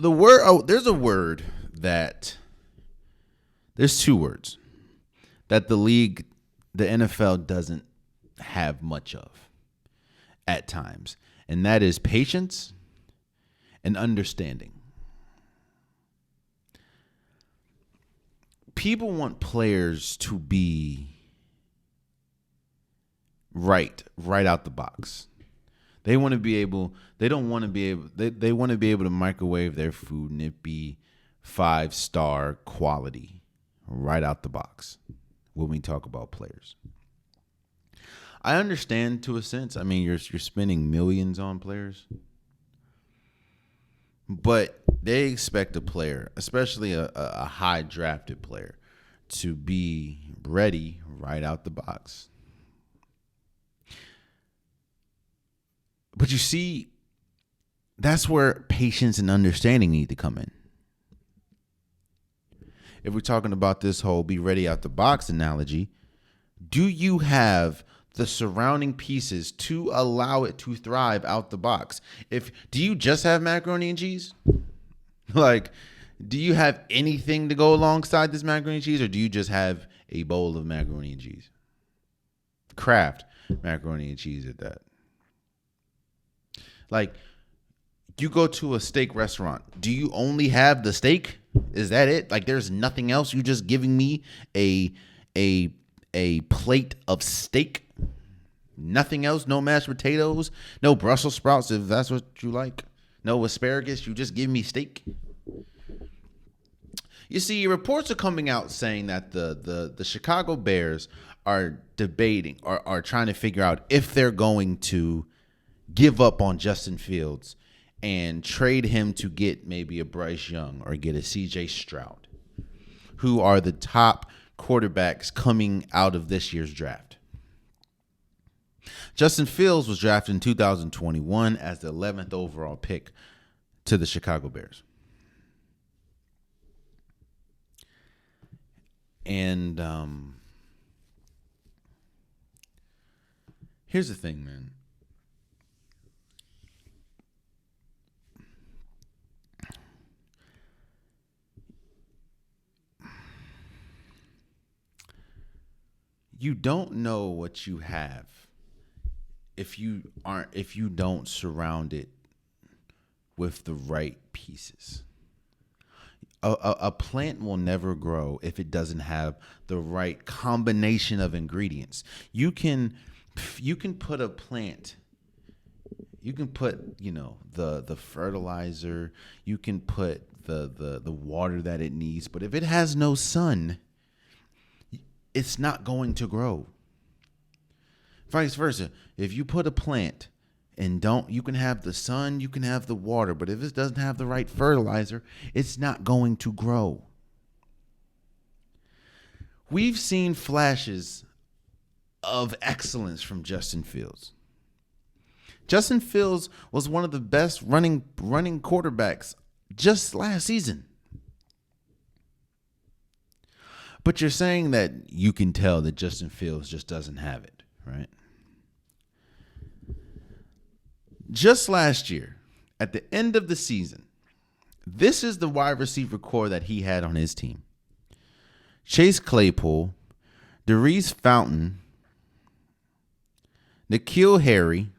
The word, there's a word that, there's two words that the NFL doesn't have much of at times, and that is patience and understanding. People want players to be right out the box. They want to be able, they don't want to be able, they want to be able to microwave their food and it be 5-star quality right out the box when we talk about players. I understand to a sense. I mean, you're spending millions on players, but they expect a player, especially a high drafted player, to be ready right out the box. But you see, that's where patience and understanding need to come in. If we're talking about this whole be ready out the box analogy, do you have the surrounding pieces to allow it to thrive out the box? Do you just have macaroni and cheese? Like, do you have anything to go alongside this macaroni and cheese, or do you just have a bowl of macaroni and cheese? Kraft macaroni and cheese at that. Like, you go to a steak restaurant. Do you only have the steak? Is that it? Like, there's nothing else? You just giving me a plate of steak? Nothing else? No mashed potatoes? No Brussels sprouts, if that's what you like? No asparagus? You just give me steak? You see, reports are coming out saying that the Chicago Bears are debating or are trying to figure out if they're going to give up on Justin Fields and trade him to get maybe a Bryce Young or get a CJ Stroud, who are the top quarterbacks coming out of this year's draft. Justin Fields was drafted in 2021 as the 11th overall pick to the Chicago Bears. And here's the thing, man. You don't know what you have if you don't surround it with the right pieces. A plant will never grow if it doesn't have the right combination of ingredients. You can put a plant, you can put, the fertilizer, you can put the water that it needs, but if it has no sun, it's not going to grow. Vice versa. If you put a plant and you can have the sun, you can have the water, but if it doesn't have the right fertilizer, it's not going to grow. We've seen flashes of excellence from Justin Fields. Justin Fields was one of the best running quarterbacks just last season. But you're saying that you can tell that Justin Fields just doesn't have it, right? Just last year, at the end of the season, this is the wide receiver core that he had on his team. Chase Claypool, Darius Fountain, N'Keal Harry,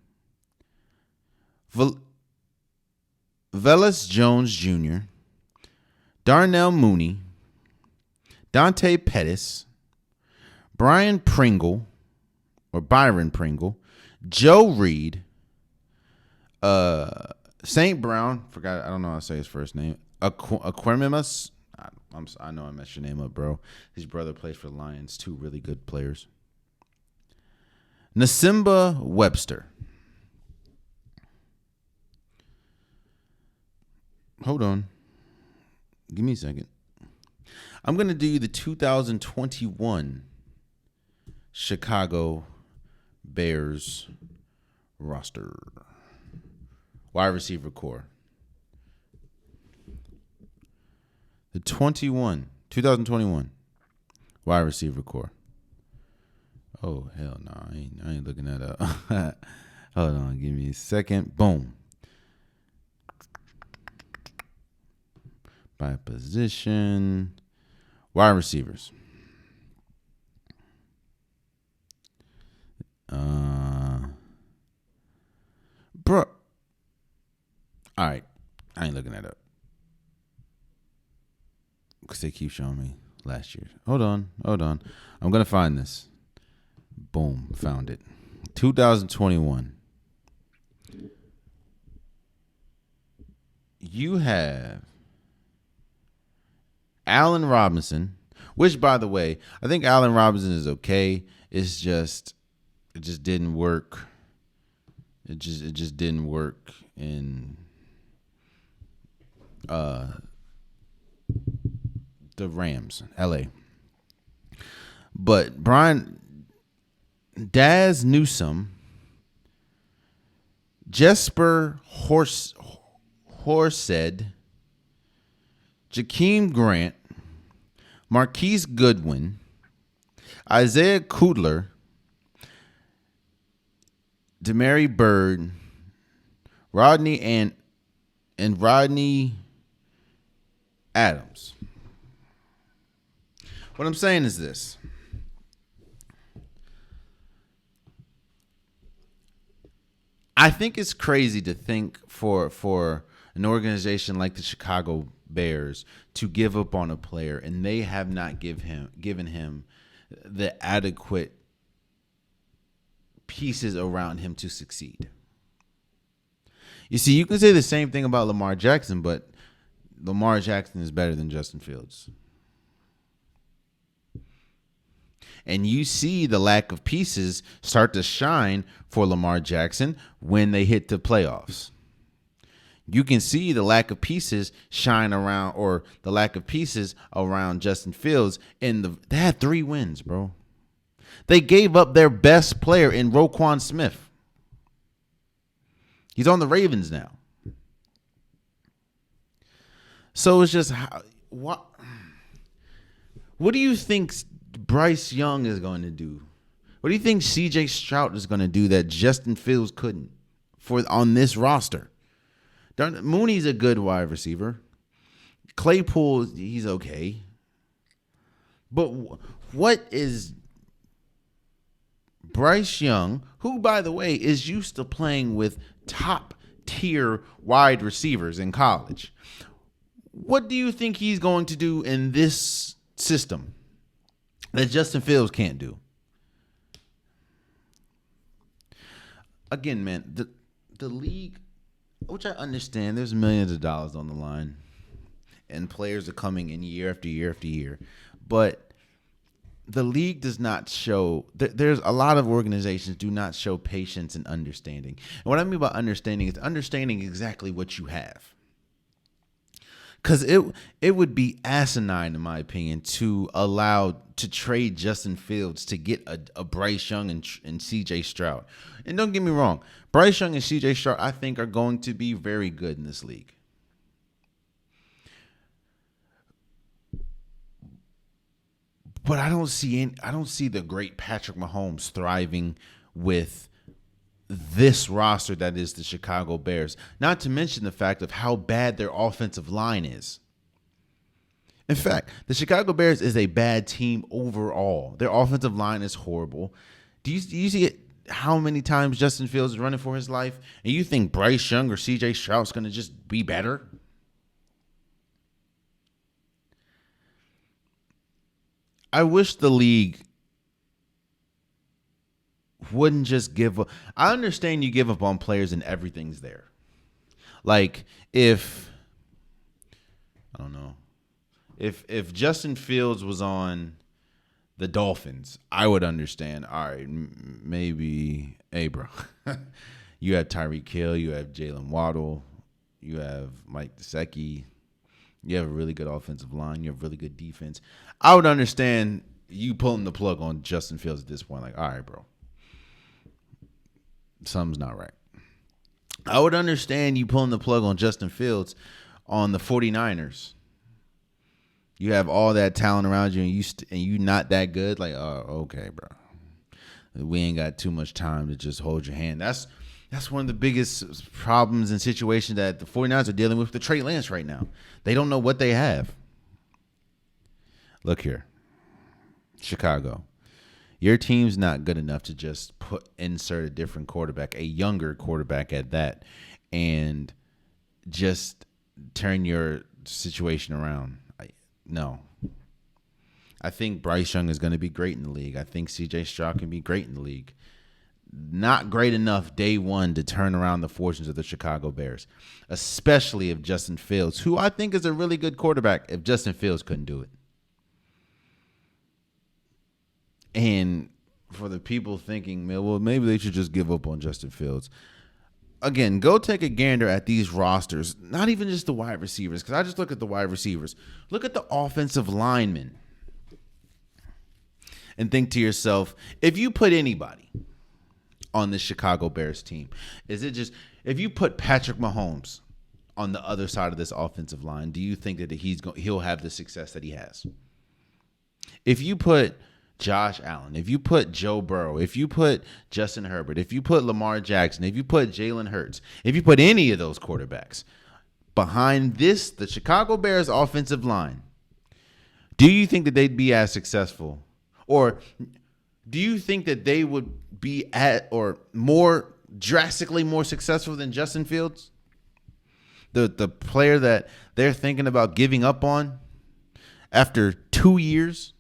Velus Jones Jr., Darnell Mooney, Dante Pettis, Byron Pringle, Joe Reed, St. Brown, I don't know how to say his first name, Aquemimus. I know I messed your name up, bro. His brother plays for the Lions, two really good players. Nasimba Webster. Hold on. Give me a second. I'm going to do the 2021 Chicago Bears roster. Wide receiver core. The 2021 wide receiver core. Oh, hell no. I ain't looking that up. Hold on. Give me a second. Boom. by position. Wide receivers. Bro. All right. I ain't looking that up. Because they keep showing me last year. Hold on. I'm going to find this. Boom. Found it. 2021. You have Allen Robinson, which, by the way, I think Allen Robinson is okay. It just didn't work. It just didn't work in the Rams, LA. But Daz Newsome, Jesper Horsted, Jakeem Grant, Marquise Goodwin, Isaiah Kudler, Demary Bird, Rodney and Rodney Adams. What I'm saying is this. I think it's crazy to think for an organization like the Chicago Bears to give up on a player and they have not given him the adequate pieces around him to succeed. You see, you can say the same thing about Lamar Jackson, but Lamar Jackson is better than Justin Fields. And you see the lack of pieces start to shine for Lamar Jackson when they hit the playoffs. You can see the lack of pieces shine around, or the lack of pieces around Justin Fields. They had 3 wins, bro. They gave up their best player in Roquan Smith. He's on the Ravens now. So it's just what do you think Bryce Young is going to do? What do you think CJ Stroud is going to do that Justin Fields couldn't on this roster? Mooney's a good wide receiver. Claypool, he's okay. But what is Bryce Young, who, by the way, is used to playing with top-tier wide receivers in college, what do you think he's going to do in this system that Justin Fields can't do? Again, man, the league, which I understand, there's millions of dollars on the line, and players are coming in year after year after year, but the league does not show. There's a lot of organizations do not show patience and understanding. And what I mean by understanding is understanding exactly what you have. Because it would be asinine, in my opinion, to trade Justin Fields to get a Bryce Young and CJ Stroud. And don't get me wrong, Bryce Young and CJ Stroud, I think, are going to be very good in this league. But I don't see the great Patrick Mahomes thriving with this roster that is the Chicago Bears. Not to mention the fact of how bad their offensive line is. In fact, the Chicago Bears is a bad team overall. Their offensive line is horrible. Do you see how many times Justin Fields is running for his life? And you think Bryce Young or CJ Stroud is going to just be better? I wish the league wouldn't just give up. I understand you give up on players and everything's there. Like if Justin Fields was on the Dolphins, I would understand. All right, maybe, hey, bro. You have Tyreek Hill, you have Jalen Waddle, you have Mike Gesicki. You have a really good offensive line. You have really good defense. I would understand you pulling the plug on Justin Fields at this point. Like, all right, bro. Something's not right. I would understand you pulling the plug on Justin Fields on the 49ers. You have all that talent around you and you not that good. Like, oh, okay, bro. We ain't got too much time to just hold your hand. That's one of the biggest problems and situations that the 49ers are dealing with Trey Lance right now. They don't know what they have. Look here. Chicago. Your team's not good enough to just insert a different quarterback, a younger quarterback at that, and just turn your situation around. No. I think Bryce Young is going to be great in the league. I think C.J. Stroud can be great in the league. Not great enough day one to turn around the fortunes of the Chicago Bears, especially if Justin Fields, who I think is a really good quarterback, if Justin Fields couldn't do it. And for the people thinking, well, maybe they should just give up on Justin Fields. Again, go take a gander at these rosters, not even just the wide receivers, because I just look at the wide receivers. Look at the offensive linemen and think to yourself, if you put anybody on the Chicago Bears team, is it just, if you put Patrick Mahomes on the other side of this offensive line, do you think that he'll have the success that he has? If you put Josh Allen, if you put Joe Burrow, if you put Justin Herbert, if you put Lamar Jackson, if you put Jalen Hurts, if you put any of those quarterbacks behind the Chicago Bears offensive line, do you think that they'd be as successful? Or do you think that they would be drastically more successful than Justin Fields? The player that they're thinking about giving up on after 2 years?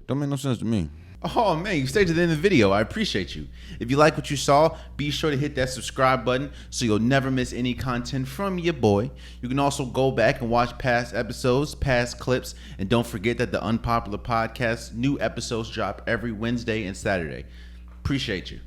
Don't make no sense to me. Oh, man, you stayed to the end of the video. I appreciate you. If you like what you saw, be sure to hit that subscribe button so you'll never miss any content from your boy. You can also go back and watch past episodes, past clips, and don't forget that the Unpopular Podcast, new episodes drop every Wednesday and Saturday. Appreciate you.